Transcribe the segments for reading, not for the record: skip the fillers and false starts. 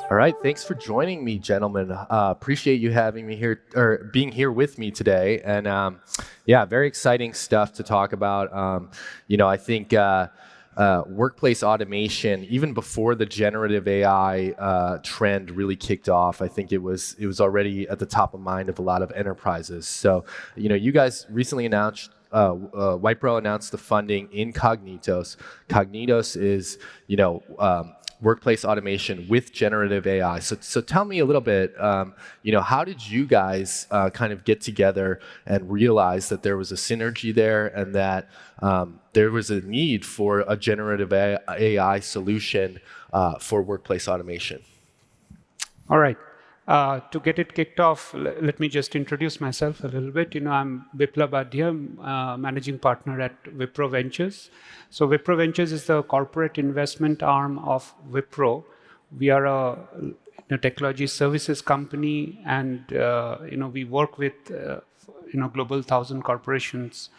All right, thanks for joining me, gentlemen. Appreciate you having me here or being here with me today. And yeah, very exciting stuff to talk about. I think workplace automation, even before the generative AI trend really kicked off, I think it was already at the top of mind of a lot of enterprises. So, you guys recently announced. Wipro announced the funding in Kognitos. Kognitos is, workplace automation with generative AI. So tell me a little bit, how did you guys kind of get together and realize that there was a synergy there and that there was a need for a generative AI solution for workplace automation? All right. To get it kicked off, let me just introduce myself a little bit. I'm Biplab Adhya, managing partner at Wipro Ventures. So Wipro Ventures is the corporate investment arm of Wipro. We are a technology services company, and we work with global 1,000 corporations,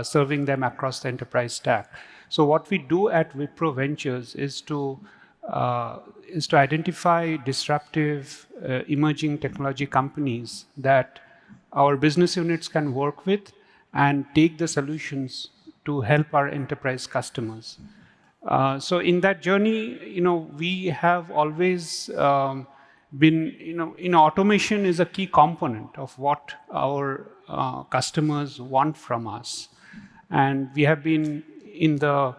serving them across the enterprise stack. So what we do at Wipro Ventures is to identify disruptive, emerging technology companies that our business units can work with and take the solutions to help our enterprise customers. So in that journey, we have always been, automation is a key component of what our customers want from us. And we have been in the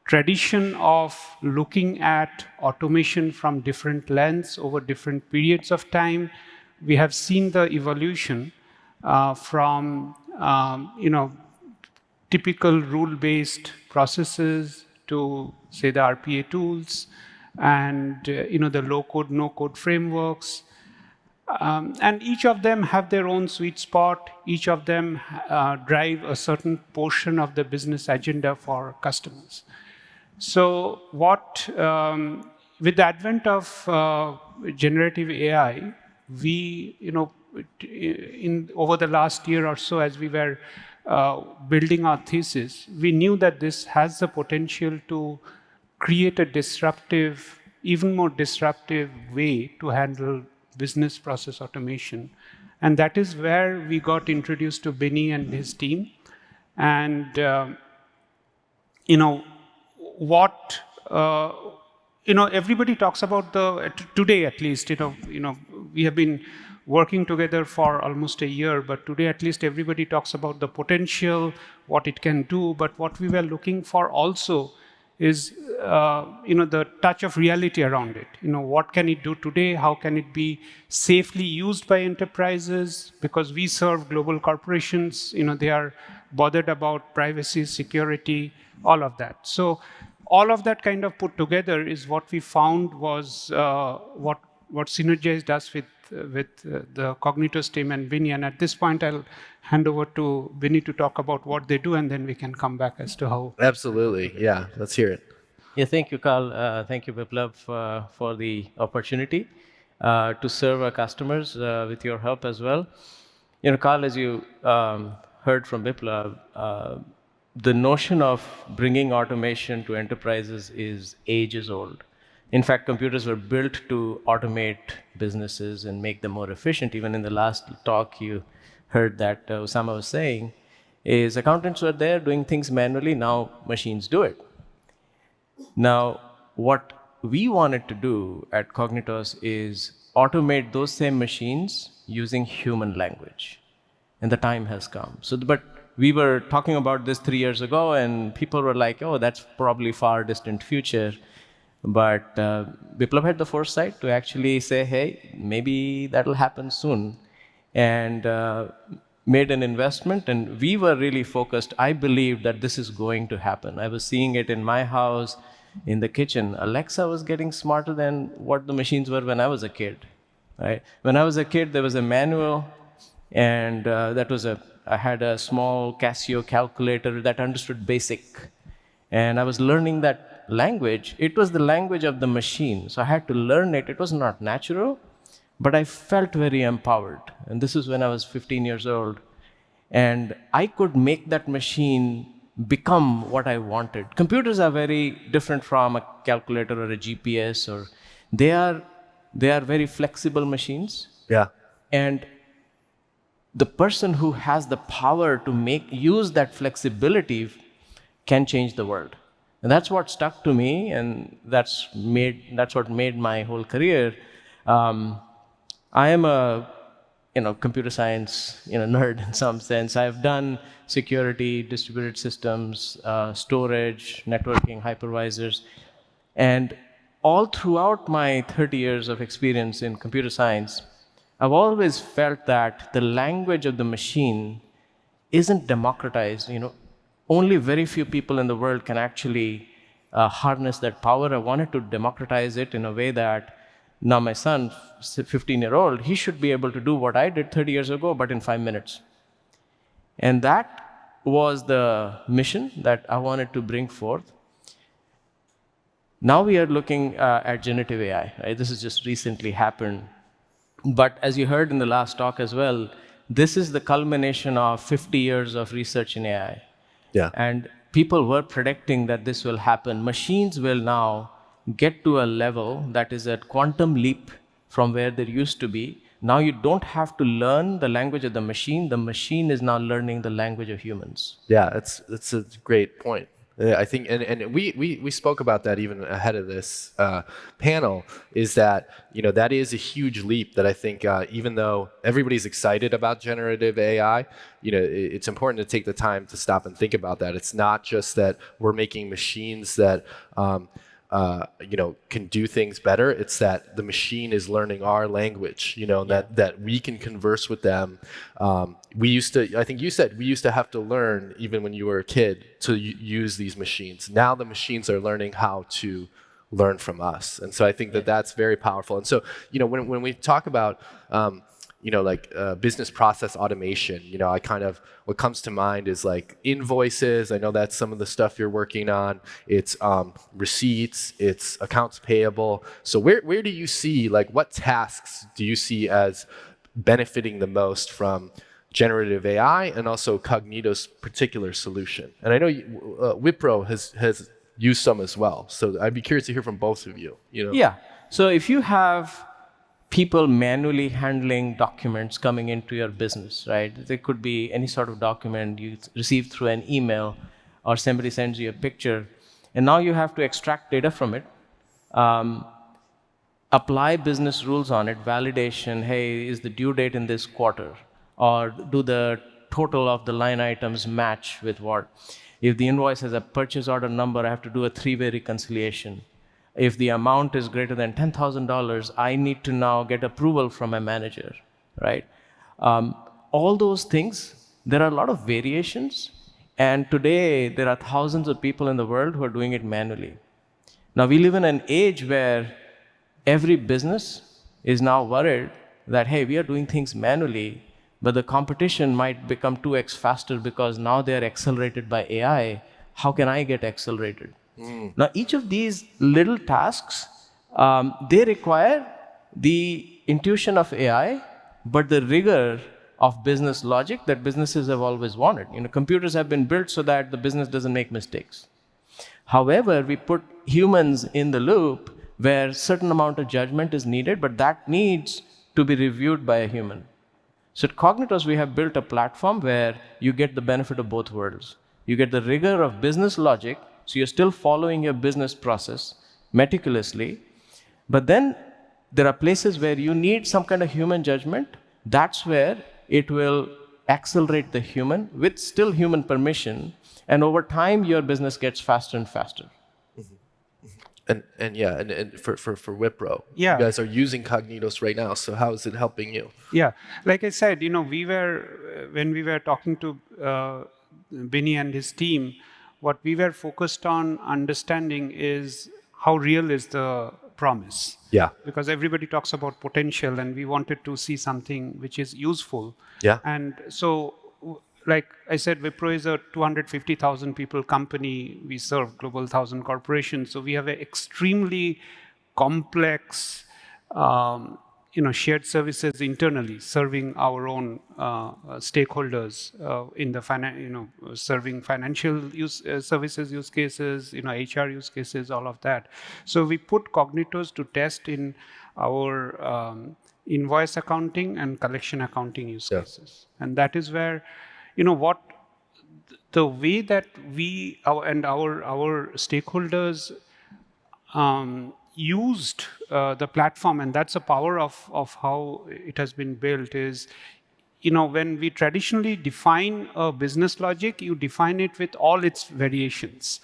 tradition of looking at automation from different lenses over different periods of time. We have seen the evolution from typical rule-based processes to, say, the RPA tools and the low-code, no-code frameworks. And each of them have their own sweet spot. Each of them drive a certain portion of the business agenda for customers. So with the advent of generative AI, we, over the last year or so, as we were building our thesis, we knew that this has the potential to create a even more disruptive way to handle business process automation. And that is where we got introduced to Binny and his team. And, everybody talks about today at least, we have been working together for almost a year, but today at least everybody talks about the potential, what it can do. But what we were looking for also is, the touch of reality around it. What can it do today? How can it be safely used by enterprises? Because we serve global corporations, they are bothered about privacy, security, all of that. So all of that kind of put together is what we found was what synergized us with the Kognitos team and Binny. And at this point, I'll hand over to Binny to talk about what they do, and then we can come back as to how. Absolutely. Yeah, let's hear it. Yeah, thank you, Carl. Thank you, Biplab, for the opportunity to serve our customers with your help as well. Carl, as you heard from Biplab, the notion of bringing automation to enterprises is ages old. In fact, computers were built to automate businesses and make them more efficient. Even in the last talk, you heard that Osama was saying, is accountants were there doing things manually, now machines do it. Now, what we wanted to do at Kognitos is automate those same machines using human language. And the time has come. But we were talking about this 3 years ago, and people were like, oh, that's probably far distant future. But Biplab had the foresight to actually say, hey, maybe that'll happen soon. And made an investment, and we were really focused. I believed that this is going to happen. I was seeing it in my house, in the kitchen. Alexa was getting smarter than what the machines were when I was a kid. Right? When I was a kid, there was a manual, and I had a small Casio calculator that understood BASIC. And I was learning that language. It was the language of the machine, so I had to learn it. It was not natural, but I felt very empowered. And this is when I was 15 years old. And I could make that machine become what I wanted. Computers are very different from a calculator or a GPS, or they are They are very flexible machines. Yeah. And the person who has the power to use that flexibility can change the world. And that's what stuck to me, and that's what made my whole career. I am a computer science nerd in some sense. I've done security, distributed systems, storage, networking, hypervisors, and all throughout my 30 years of experience in computer science, I've always felt that the language of the machine isn't democratized. Only very few people in the world can actually harness that power. I wanted to democratize it in a way that now my son, 15-year-old, he should be able to do what I did 30 years ago, but in 5 minutes. And that was the mission that I wanted to bring forth. Now we are looking at generative AI. Right? This has just recently happened. But as you heard in the last talk as well, this is the culmination of 50 years of research in AI. Yeah. And people were predicting that this will happen. Machines will now get to a level that is a quantum leap from where they used to be. Now you don't have to learn the language of the machine. The machine is now learning the language of humans. Yeah, that's a great point. I think, and we spoke about that even ahead of this panel, is that that is a huge leap that I think even though everybody's excited about generative AI, it's important to take the time to stop and think about that. It's not just that we're making machines that can do things better. It's that the machine is learning our language, that we can converse with them. I think you said, we used to have to learn, even when you were a kid, to use these machines. Now the machines are learning how to learn from us. And so I think that that's very powerful. And so, when we talk about, business process automation, what comes to mind is like invoices. I know that's some of the stuff you're working on. It's receipts, it's accounts payable. So where do you see, what tasks do you see as benefiting the most from generative AI and also Kognitos' particular solution? And I know Wipro has used some as well. So I'd be curious to hear from both of you. Yeah. So if you have people manually handling documents coming into your business, right? There could be any sort of document you receive through an email, or somebody sends you a picture, and now you have to extract data from it, apply business rules on it, validation, hey, is the due date in this quarter? Or do the total of the line items match with what? If the invoice has a purchase order number, I have to do a 3-way reconciliation. If the amount is greater than $10,000, I need to now get approval from my manager, right? All those things, there are a lot of variations. And today, there are thousands of people in the world who are doing it manually. Now, we live in an age where every business is now worried that, hey, we are doing things manually, but the competition might become 2x faster because now they are accelerated by AI. How can I get accelerated? Now, each of these little tasks, they require the intuition of AI, but the rigor of business logic that businesses have always wanted. Computers have been built so that the business doesn't make mistakes. However, we put humans in the loop where a certain amount of judgment is needed, but that needs to be reviewed by a human. So at Kognitos, we have built a platform where you get the benefit of both worlds. You get the rigor of business logic, so you're still following your business process meticulously, but then there are places where you need some kind of human judgment. That's where it will accelerate the human with still human permission, and over time, your business gets faster and faster. And for Wipro, Yeah. you guys are using Kognitos right now. So how is it helping you? Yeah, like I said, when we were talking to Binny and his team, what we were focused on understanding is how real is the promise. Yeah. Because everybody talks about potential, and we wanted to see something which is useful. Yeah. And so, like I said, Wipro is a 250,000 people company. We serve global 1,000 corporations. So we have an extremely complex shared services internally, serving our own stakeholders in the serving financial services use cases, HR use cases, all of that. So we put Kognitos to test in our invoice accounting and collection accounting use cases, and that is where, what the way that our stakeholders used the platform, and that's the power of how it has been built, is, when we traditionally define a business logic, you define it with all its variations.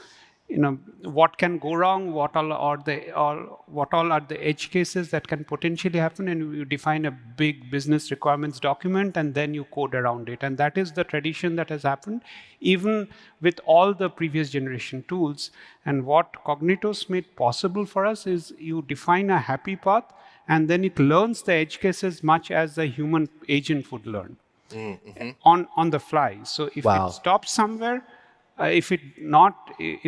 What can go wrong, what all are the edge cases that can potentially happen, and you define a big business requirements document, and then you code around it. And that is the tradition that has happened, even with all the previous generation tools. And what Kognitos made possible for us is you define a happy path, and then it learns the edge cases much as the human agent would learn on the fly. So if it stops somewhere, if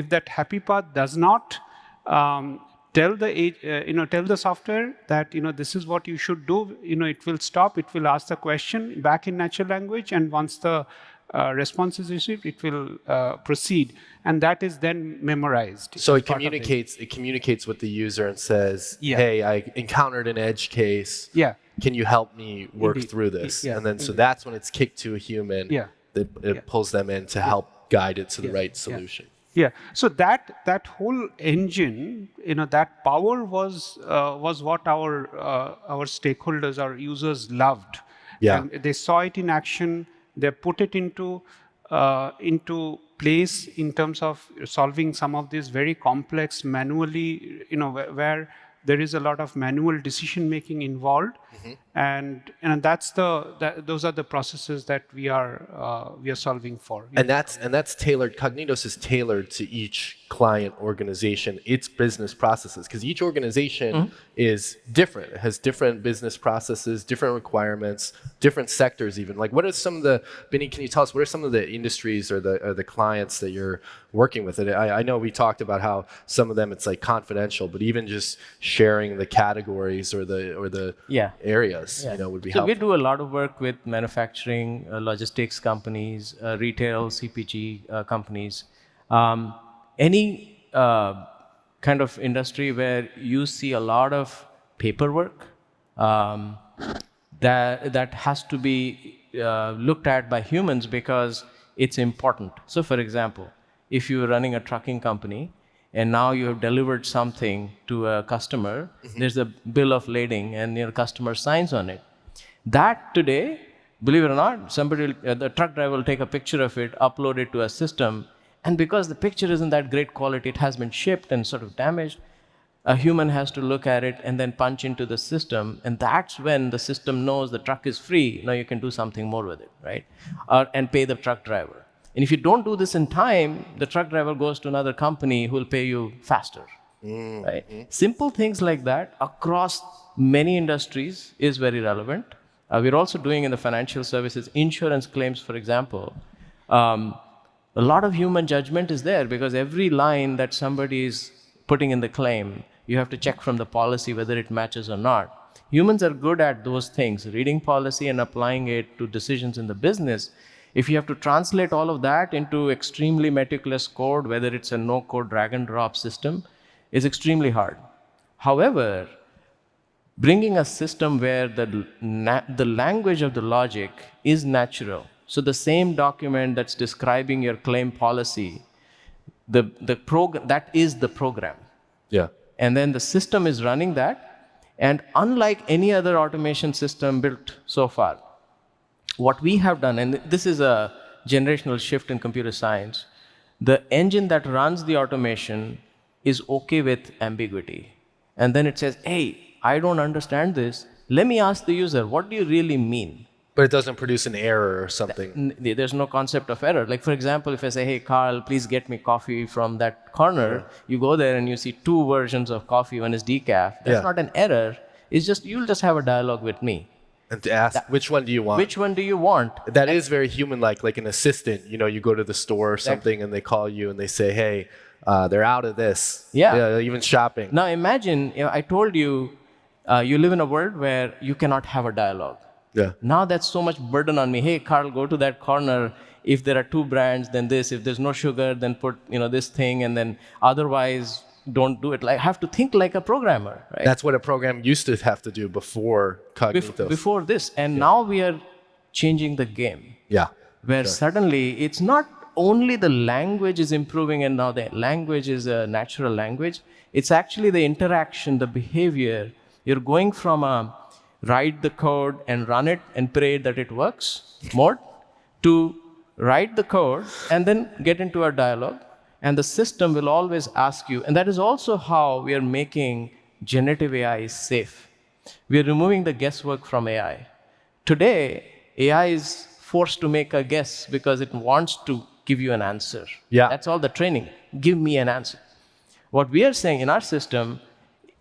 that happy path does not tell the software that this is what you should do, it will stop. It will ask the question back in natural language, and once the response is received, it will proceed, and that is then memorized. So it communicates with the user and says, "Hey, I encountered an edge case. Yeah. Can you help me work through this?" And then so that's when it's kicked to a human. Yeah. It pulls them in to help guide it to the right solution. Yeah. So that whole engine, that power was what our stakeholders, our users loved. Yeah. And they saw it in action. They put it into place in terms of solving some of these very complex manually, where there is a lot of manual decision making involved, and those are the processes that we are solving for. And that's tailored. Kognitos is tailored to each client organization, its business processes, because each organization is different. It has different business processes, different requirements, different sectors even. Like, what are some of the, Benny, can you tell us, what are some of the industries or the clients that you're working with? And I know we talked about how some of them it's like confidential, but even just sharing the categories or the areas, would be helpful. So we do a lot of work with manufacturing, logistics companies, retail, CPG companies. Any kind of industry where you see a lot of paperwork that has to be looked at by humans because it's important. So for example, if you're running a trucking company and now you have delivered something to a customer, there's a bill of lading and your customer signs on it. That today, believe it or not, the truck driver will take a picture of it, upload it to a system, and because the picture isn't that great quality, it has been shipped and sort of damaged, a human has to look at it and then punch into the system, and that's when the system knows the truck is free, now you can do something more with it, right? And pay the truck driver. And if you don't do this in time, the truck driver goes to another company who will pay you faster, right? Simple things like that across many industries is very relevant. We're also doing in the financial services, insurance claims, for example. A lot of human judgment is there because every line that somebody is putting in the claim, you have to check from the policy whether it matches or not. Humans are good at those things, reading policy and applying it to decisions in the business. If you have to translate all of that into extremely meticulous code, whether it's a no-code drag and drop system, is extremely hard. However, bringing a system where the language of the logic is natural, so the same document that's describing your claim policy, that is the program. Yeah. And then the system is running that. And unlike any other automation system built so far, what we have done, and this is a generational shift in computer science, the engine that runs the automation is okay with ambiguity. And then it says, hey, I don't understand this. Let me ask the user, what do you really mean? But it doesn't produce an error or something. There's no concept of error. Like, for example, if I say, hey, Carl, please get me coffee from that corner, you go there and you see two versions of coffee. One is decaf. That's not an error. It's just, you'll just have a dialogue with me. And to ask, which one do you want? Which one do you want? That is very human-like, like an assistant. You go to the store or something and they call you and they say, hey, they're out of this. Yeah. Even shopping. Now imagine, I told you, You live in a world where you cannot have a dialogue. Yeah. Now that's so much burden on me. Hey, Carl, go to that corner. If there are 2 brands, then this. If there's no sugar, then put this thing, and then otherwise don't do it. Like I have to think like a programmer, right? That's what a program used to have to do before Kognitos. Before this, and now we are changing the game. Yeah. Where suddenly it's not only the language is improving and now the language is a natural language, it's actually the interaction, the behavior. You're going from a write the code and run it and pray that it works mode to write the code and then get into a dialogue, and the system will always ask you. And that is also how we are making generative AI safe. We are removing the guesswork from AI. Today, AI is forced to make a guess because it wants to give you an answer. Yeah. That's all the training. Give me an answer. What we are saying in our system,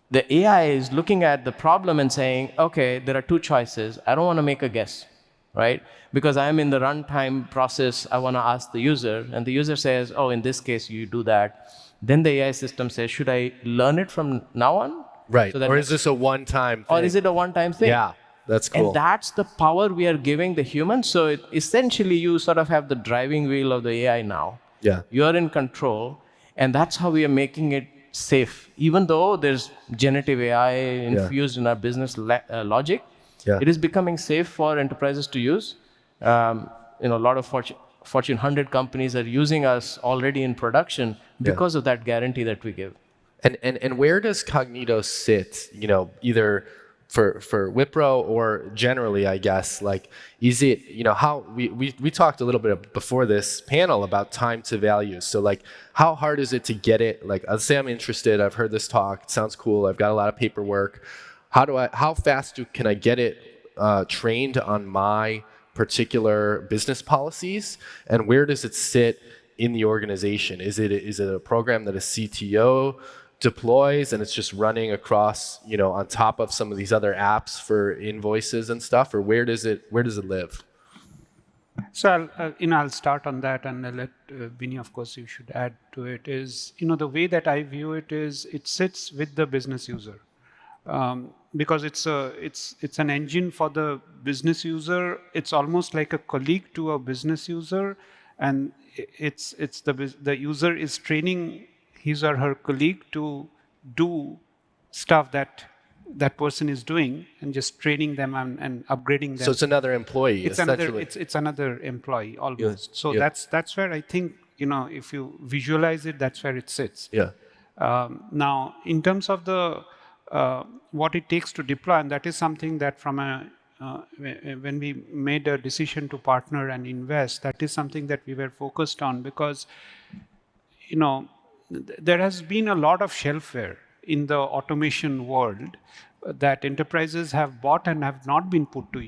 the AI is looking at the problem and saying, okay, there are 2 choices. I don't want to make a guess, right? Because I'm in the runtime process, I want to ask the user, and the user says, oh, in this case, you do that. Then the AI system says, should I learn it from now on? Right. So Or is this a one-time thing? Or is it a one-time thing? Yeah, that's cool. And that's the power we are giving the human. So essentially, you sort of have the driving wheel of the AI now. Yeah. You're in control, and that's how we are making it safe. Even though there's generative AI infused in our business logic, it is becoming safe for enterprises to use. A lot of Fortune 100 companies are using us already in production because of that guarantee that we give. And where does Kognitos sit? Either for Wipro or generally, I guess. Like, is it how we talked a little bit before this panel about time to value. So like, how hard is it to get it? Like, let's say I'm interested. I've heard this talk. It sounds cool. I've got a lot of paperwork. How fast can I get it trained on my particular business policies, and where does it sit in the organization? Is it a program that a CTO deploys and it's just running across, on top of some of these other apps for invoices and stuff, or where does it live? So I'll start on that, and I'll let Vinny, of course, you should add to it. Is the way that I view it is it sits with the business user. Because it's an engine for the business user. It's almost like a colleague to a business user, and it's the user is training his or her colleague to do stuff that person is doing, and just training them and upgrading them. So it's another employee. It's another employee almost. Yeah. So that's where I think if you visualize it, that's where it sits. Yeah. Now, in terms of the what it takes to deploy, and that is something that when we made a decision to partner and invest, that is something that we were focused on, because there has been a lot of shelfware in the automation world that enterprises have bought and have not been put to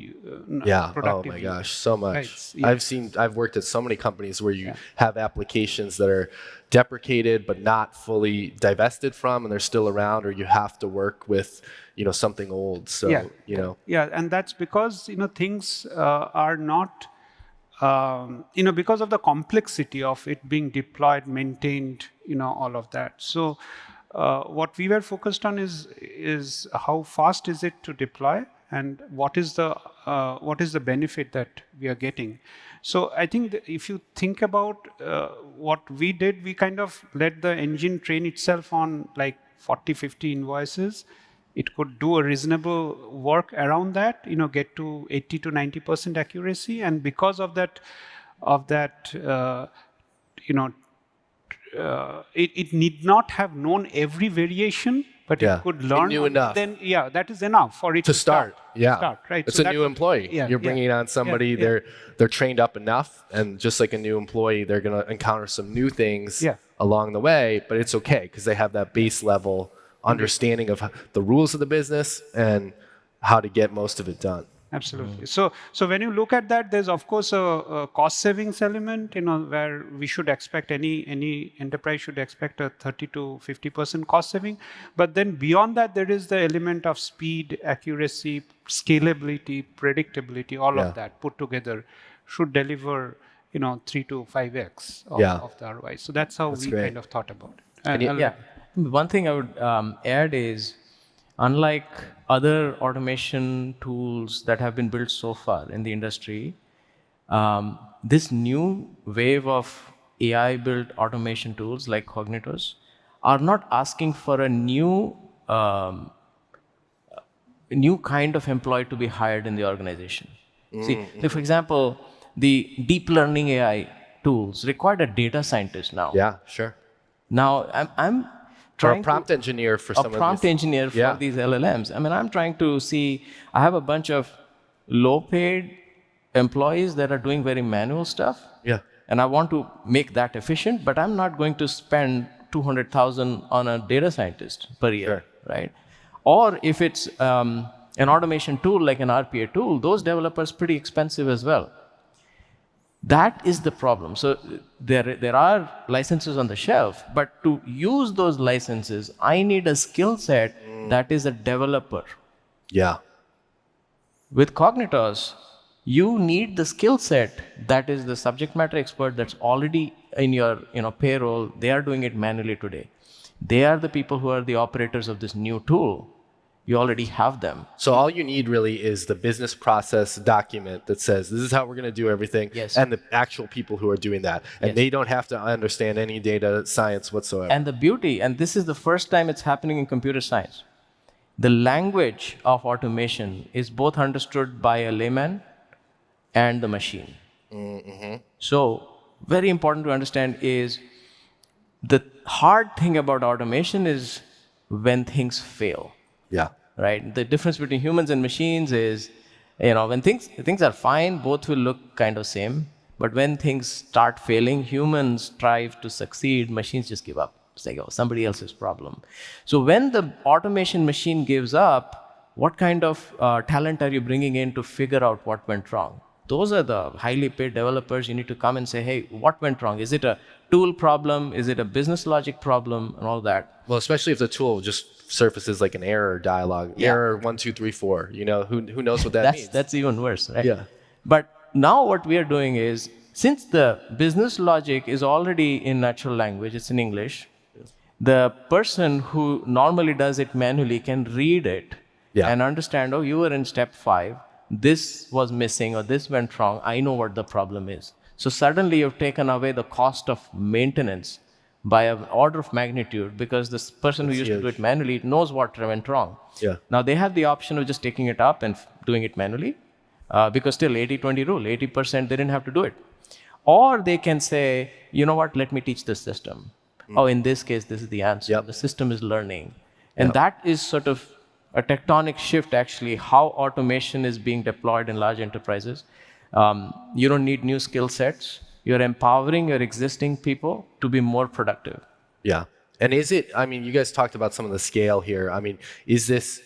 productive Oh my use. gosh, so much. Right. Yeah. I've worked at so many companies where you have applications that are deprecated but not fully divested from, and they're still around, or you have to work with something old. So and that's because things are not because of the complexity of it being deployed, maintained, all of that. So what we were focused on is how fast is it to deploy, and what is the benefit that we are getting. So I think that if you think about what we did, we kind of let the engine train itself on like 40, 50 invoices. It could do a reasonable work around that, get to 80 to 90% accuracy, and because of that, it need not have known every variation, but it could learn. It knew enough. Then that is enough for it to start. Start, right. It's a new employee. You're bringing on somebody. They're trained up enough, and just like a new employee, they're going to encounter some new things along the way. But it's okay because they have that base level understanding of the rules of the business and how to get most of it done. Absolutely. So when you look at that, there's of course a cost savings element, where we should expect any enterprise should expect a 30 to 50% cost saving. But then beyond that, there is the element of speed, accuracy, scalability, predictability. All of that put together should deliver 3 to 5x of the ROI. So that's how we kind of thought about it. One thing I would add is, Unlike other automation tools that have been built so far in the industry, this new wave of AI-built automation tools like Kognitos are not asking for a new kind of employee to be hired in the organization. See, like for example, the deep learning AI tools required a data scientist now. Yeah, sure. Now, I'm Or a trying prompt to, engineer for a some of prompt these. engineer for Yeah. these LLMs. I mean, I'm trying to see, I have a bunch of low-paid employees that are doing very manual stuff. Yeah. And I want to make that efficient, but I'm not going to spend 200,000 on a data scientist per year, Sure. right? Or if it's an automation tool like an RPA tool, those developers pretty expensive as well. That is the problem. So there are licenses on the shelf, but to use those licenses, I need a skill set that is a developer. Yeah. With Kognitos, you need the skill set that is the subject matter expert that's already in your payroll. They are doing it manually today. They are the people who are the operators of this new tool. You already have them. So all you need really is the business process document that says this is how we're going to do everything, Yes. and the actual people who are doing that, and Yes. they don't have to understand any data science whatsoever. And the beauty, and this is the first time it's happening in computer science, the language of automation is both understood by a layman and the machine. So, very important to understand is the hard thing about automation is when things fail, Yeah. right? The difference between humans and machines is, when things are fine, both will look kind of same. But when things start failing, humans strive to succeed, machines just give up. It's like, oh, somebody else's problem. So when the automation machine gives up, what kind of talent are you bringing in to figure out what went wrong? Those are the highly paid developers. You need to come and say, hey, what went wrong? Is it a tool problem? Is it a business logic problem? And all that. Well, especially if the tool just surfaces like an error dialogue, Yeah. error 1, 2, 3, 4. Who knows what that means? That's even worse, right? Yeah. But now what we are doing is, since the business logic is already in natural language, it's in English, the person who normally does it manually can read it and understand, oh, you were in step 5, this was missing or this went wrong, I know what the problem is. So suddenly you've taken away the cost of maintenance by an order of magnitude, because this person who used to do it manually knows what went wrong. Yeah. Now they have the option of just taking it up and doing it manually, because still 80-20 rule, 80% they didn't have to do it. Or they can say, you know what, let me teach the system. Oh, in this case, this is the answer. Yep. The system is learning. And that is sort of a tectonic shift, actually, how automation is being deployed in large enterprises. You don't need new skill sets. You're empowering your existing people to be more productive. Yeah. And is it, you guys talked about some of the scale here. Is this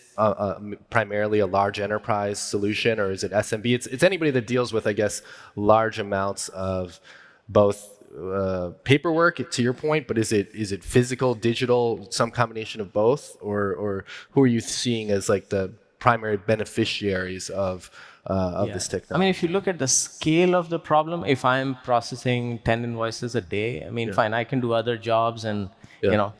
primarily a large enterprise solution, or is it SMB? It's anybody that deals with, I guess, large amounts of both paperwork, to your point, but is it physical, digital, some combination of both, or who are you seeing as like the primary beneficiaries of this technology? If you look at the scale of the problem, if I'm processing 10 invoices a day, fine, I can do other jobs and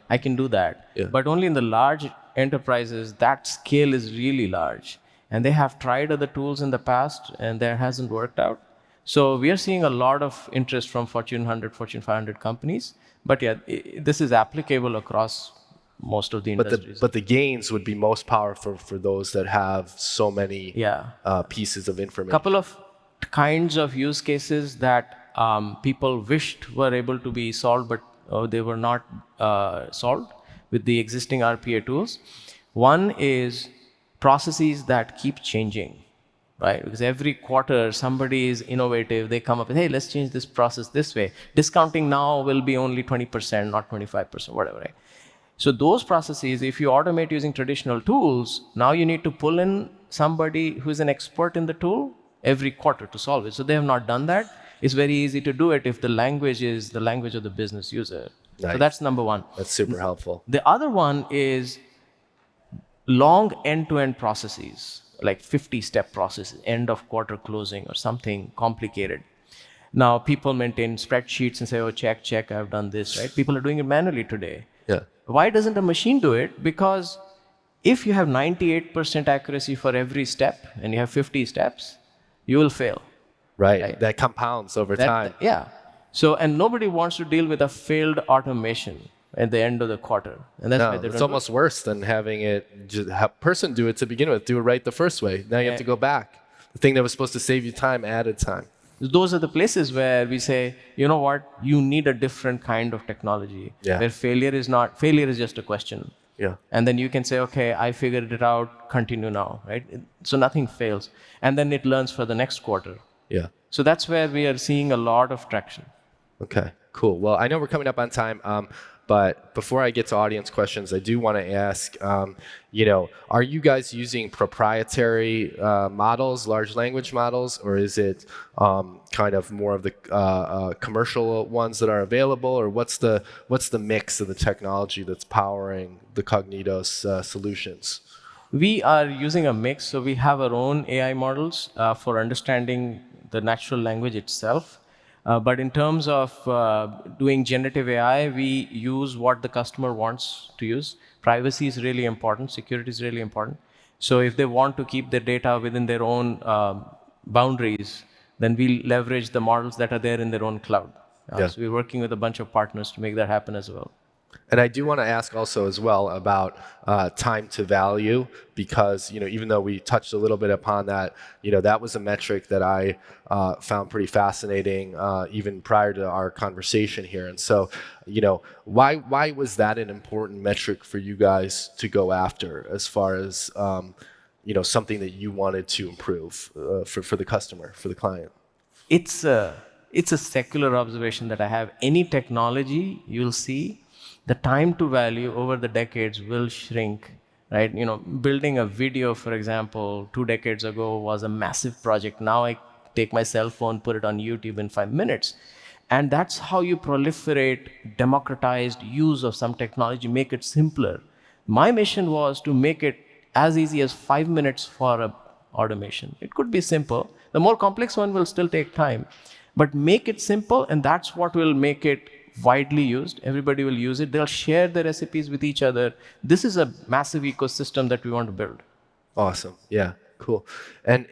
I can do that. Yeah. But only in the large enterprises, that scale is really large. And they have tried other tools in the past and that hasn't worked out. So we are seeing a lot of interest from Fortune 100, Fortune 500 companies. But this is applicable across most of the industries. But the gains would be most powerful for those that have so many pieces of information. Couple of kinds of use cases that people wished were able to be solved, but they were not solved with the existing RPA tools. One is processes that keep changing, right? Because every quarter somebody is innovative. They come up with, hey, let's change this process this way. Discounting now will be only 20%, not 25%, whatever, right? So those processes, if you automate using traditional tools, now you need to pull in somebody who's an expert in the tool every quarter to solve it. So they have not done that. It's very easy to do it if the language is the language of the business user. Nice. So that's number one. That's super helpful. The other one is long end-to-end processes, like 50-step processes, end of quarter closing or something complicated. Now people maintain spreadsheets and say, oh, check, I've done this, right? People are doing it manually today. Yeah. Why doesn't a machine do it? Because If you have 98% accuracy for every step and you have 50 steps, you will fail. Right. That compounds over time. Yeah. So, and nobody wants to deal with a failed automation at the end of the quarter. And that's why No, they it's don't almost worse than having it just have a person do it to begin with, do it right the first way. Now you have to go back. The thing that was supposed to save you time added time. Those are the places where we say, you know what, you need a different kind of technology where failure is just a question. Yeah. And then you can say, okay, I figured it out, continue now, right? So nothing fails. And then it learns for the next quarter. Yeah. So that's where we are seeing a lot of traction. Okay, cool. Well, I know we're coming up on time, but before I get to audience questions, I do want to ask, are you guys using proprietary models, large language models, or is it kind of more of the commercial ones that are available, or what's the mix of the technology that's powering the Kognitos solutions? We are using a mix, so we have our own AI models for understanding the natural language itself. But in terms of doing generative AI, we use what the customer wants to use. Privacy is really important. Security is really important. So if they want to keep their data within their own boundaries, then we leverage the models that are there in their own cloud. So we're working with a bunch of partners to make that happen as well. And I do want to ask also as well about time to value, because even though we touched a little bit upon that, that was a metric that I found pretty fascinating even prior to our conversation here. And so, why was that an important metric for you guys to go after as far as something that you wanted to improve for the customer, for the client? It's a secular observation that I have. Any technology you'll see, the time to value over the decades will shrink, right? Building a video, for example, 2 decades ago was a massive project. Now I take my cell phone, put it on YouTube in 5 minutes. And that's how you proliferate democratized use of some technology, make it simpler. My mission was to make it as easy as 5 minutes for a automation. It could be simple. The more complex one will still take time. But make it simple, and that's what will make it widely used. Everybody will use it. They'll share the recipes with each other. This is a massive ecosystem that we want to build. Awesome. Yeah, cool. And,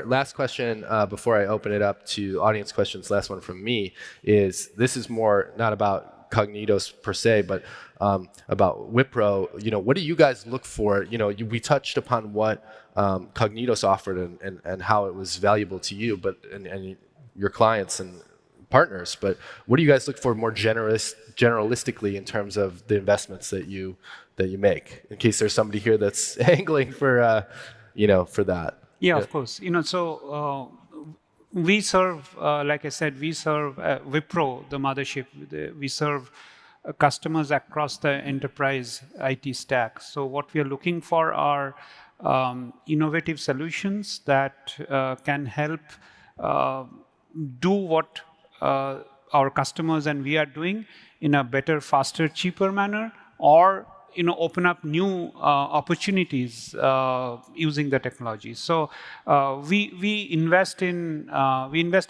last question, before I open it up to audience questions, last one from me is, this is more not about Kognitos per se, but about Wipro. What do you guys look for? We touched upon what Kognitos offered and how it was valuable to you, but and your clients and partners. But what do you guys look for more generalistically in terms of the investments that you make? In case there's somebody here that's angling for for that. Yeah, of course. So we serve, like I said, we serve Wipro, the mothership. We serve customers across the enterprise IT stack. So what we are looking for are innovative solutions that can help do what our customers and we are doing in a better, faster, cheaper manner, or open up new opportunities using the technology. So we invest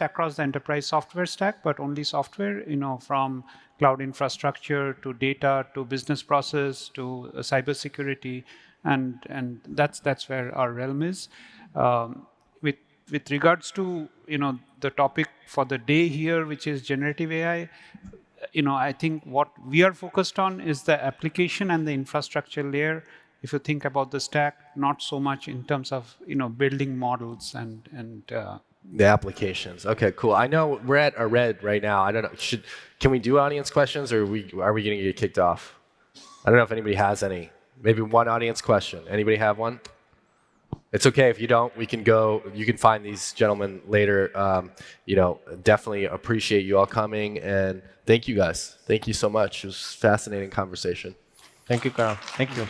across the enterprise software stack, but only software, from cloud infrastructure to data to business process to cybersecurity, and that's where our realm is. With regards to the topic for the day here, which is generative AI, I think what we are focused on is the application and the infrastructure layer. If you think about the stack, not so much in terms of building models and the applications. Okay, cool. I know we're at a red right now. I don't know. Can we do audience questions, or are we going to get kicked off? I don't know if anybody has any. Maybe one audience question. Anybody have one? It's okay if you don't. We can go. You can find these gentlemen later. Definitely appreciate you all coming, and thank you guys. Thank you so much. It was a fascinating conversation. Thank you, Carl. Thank you.